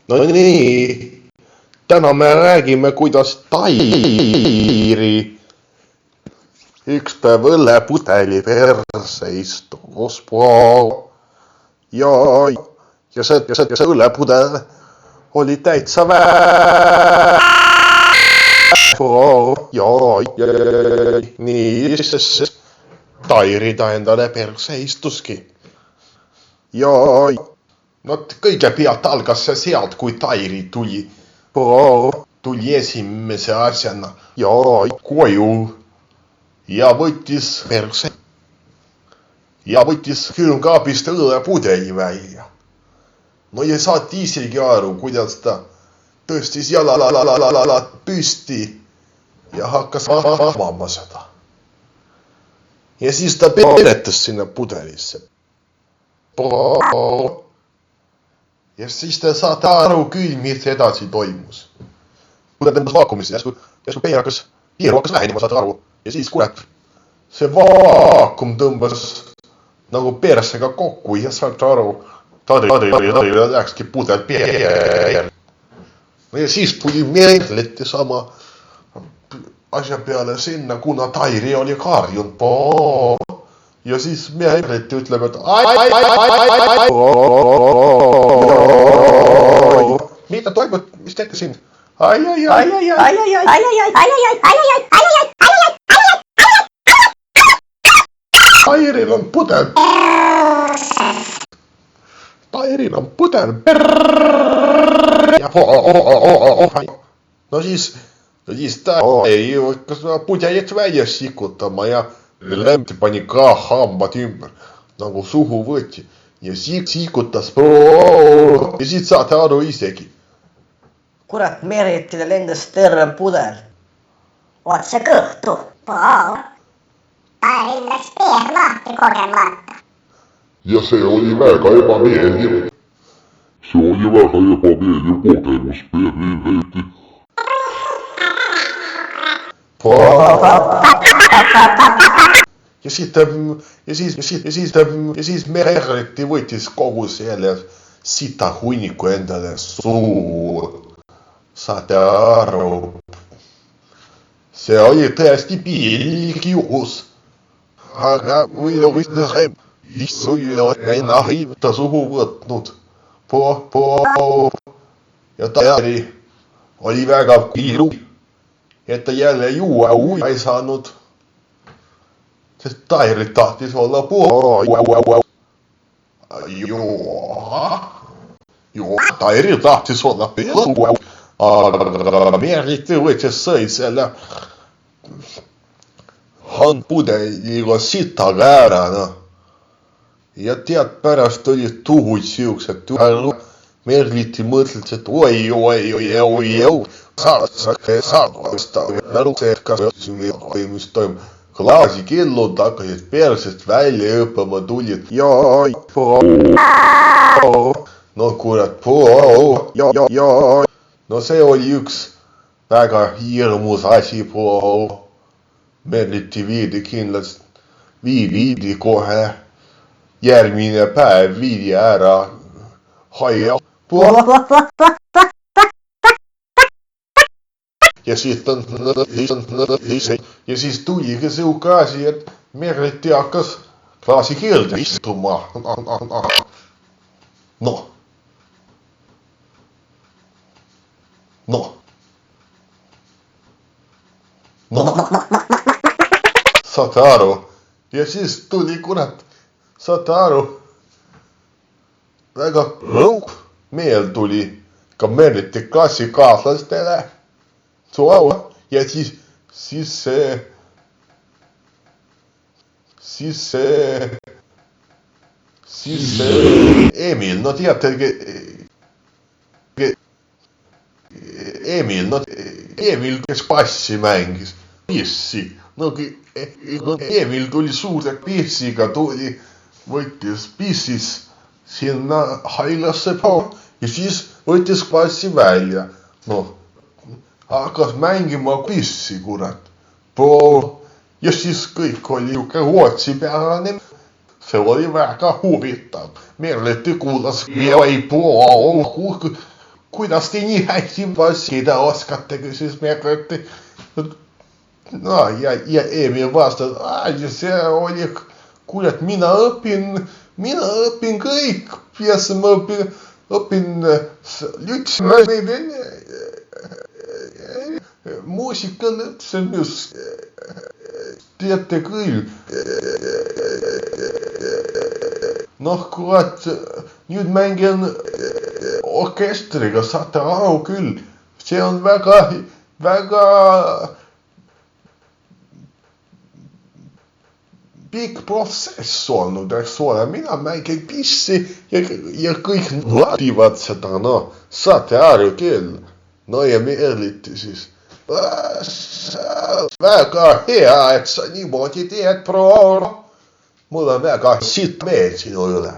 No nii, täna me räägime, kuidas Tairi üks päev õllepudeli perse istus ja see õllepudel oli täitsa nii, siis Tairi ta endale perse istuski. Kõigepealt algas see sealt, kui Tairi tuli esimese asjana koju ja võttis perse ja võttis külmkaabist õllepudeli välja. No ja saati isegi aru, kuidas ta tõstis jalad püsti ja hakkas avama seda. Ja siis ta peeretas sinna pudelisse. Ja siis te saate aru küll, mis edasi toimus. Kui ta tõmbas vaakumisse, järsku peer hakkas vähenema, saate aru. Ja siis kurat, see vaakum tõmbas nagu persega kokku ja saate aru, Tairi läkski pudel peer. Ja siis tuli Merleti sama asja peale sinna, kuna Tairi oli karjunud. Ja siis Merleti ütleb, et mida toimub, mis teete siin? Tairil on pudel. Tairil on pudel. No siis ta ei hakkas pudelit välja sikutama ja Lemti pani ka hambad ümber, nagu suhu võtti ja sikutas ja siis saate aru isegi. Kurat, Meritile lendas terve pudel. Otse kõhtu. Tairil läks peer lahti kogemata. Ja see oli väga ebameeldiv. Kogemus Merleti. Ja siis Merleti võttis kogu selle sita hunniku endale suur. Saate aru. See oli tõesti piilik juhus. Aga issu ei nahivta suhu võtnud. Ja Tairi oli väga kiiru. Et ta jälle juua ei saanud, sest Tairi tahtis olla Tairi tahtis olla aga Merleti võttis sõid selle handpudeliga sitaga ära, Ja tead, pärast oli tuhud siuksed. Merleti mõtles, et oi. Mis toimub. Klaasikellud hakkasid persest välja õppama tulid. No kurat. No see oli üks väga hirmus asi. Merleti viidi kohe. Järgmine päev viidi ära haia. Ja siis tuligi siuke asi, et Merleti hakkas klaasikeelde istuma. Saate aru. Ja siis tuli kurat. Saate aru. Väga meel tuli ka Merleti klassikaaslastele. Ja siis Emil, no teate, Emil, kes passi mängis, pissi, Emil tuli suure pissiga, võttis pissis sinna hailasse ja siis võttis passi välja, hakkas mängima pissi, kurat. Ja siis kõik oli Rootsi peale. See oli väga huvitav. Merleti kuulas kuidas te nii hästi vassida oskate, küsis Mereti. No ja Emil vastas, see oli, kurat, mina õpin kõik ja ma õpin muusikalõpsemus. Teate küll. Noh, kurat, nüüd mängin orkestriga, saate aru küll. See on väga pikk protsess olnud, eks ole. Mina mängin pissi ja kõik nautivad seda, no, saate aru küll. No ja Merliti siis. Väga hea, et sa niimoodi teed, proua. Mul on väga siit meel sinu üle.